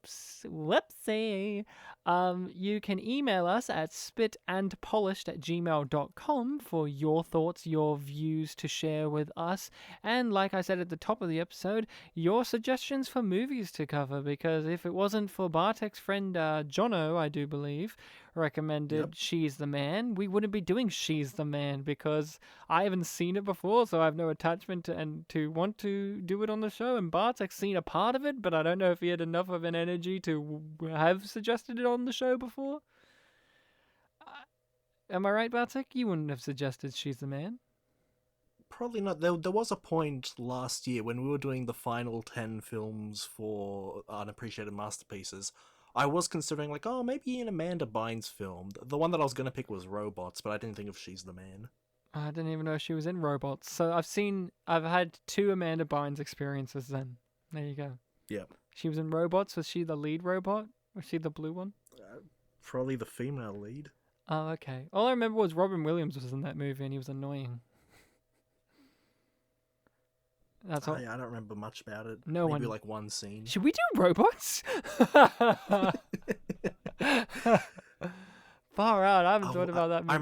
whoopsie. You can email us at spitandpolished@gmail.com for your thoughts, your views to share with us, and like I said at the top of the episode, your suggestions for movies to cover, because if it wasn't for Bartek's friend Jono, I do believe, recommended She's the Man, we wouldn't be doing She's the Man, because I haven't seen it before, so I have no attachment to want to do it on the show, and Bartek's seen a part of it, but I don't know if he had enough of an energy to have suggested it on the show before. Am I right, Bartek? You wouldn't have suggested She's the Man. Probably not. There was a point last year when we were doing the final 10 films for Unappreciated Masterpieces. I was considering, maybe an Amanda Bynes film. The one that I was going to pick was Robots, but I didn't think of She's the Man. I didn't even know she was in Robots. So I've had 2 Amanda Bynes experiences then. There you go. Yep. She was in Robots. Was she the lead robot? Was she the blue one? Probably the female lead. Oh, okay. All I remember was Robin Williams was in that movie and he was annoying. That's all. I don't remember much about it. Maybe one scene. Should we do Robots? Far out. I haven't thought about that movie.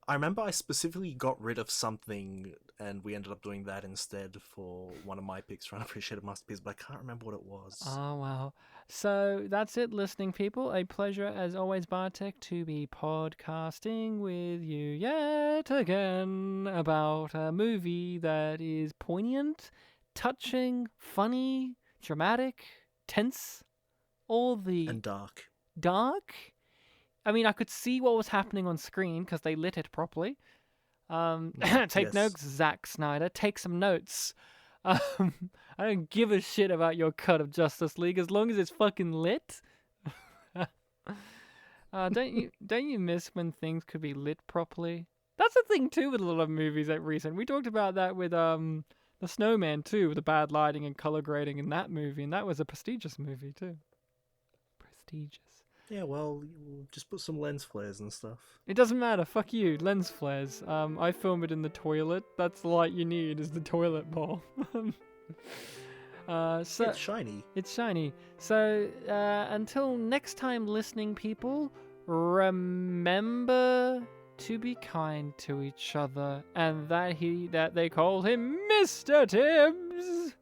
I remember I specifically got rid of something, and we ended up doing that instead for one of my picks for Unappreciated Masterpiece, but I can't remember what it was. Oh, wow. So that's it, listening people. A pleasure, as always, Bartek, to be podcasting with you yet again about a movie that is poignant, touching, funny, dramatic, tense, all the... And dark. Dark? I mean, I could see what was happening on screen because they lit it properly. Take notes, Zack Snyder. Take some notes. I don't give a shit about your cut of Justice League as long as it's fucking lit. Don't you miss when things could be lit properly? That's the thing too with a lot of movies that recent. We talked about that with The Snowman too, with the bad lighting and color grading in that movie, and that was a prestigious movie too. Prestigious. Yeah, well, just put some lens flares and stuff. It doesn't matter. Fuck you. Lens flares. I film it in the toilet. That's the light you need, is the toilet bowl. So It's shiny. It's shiny. So until next time, listening people, remember to be kind to each other, and that they call him Mr. Tibbs.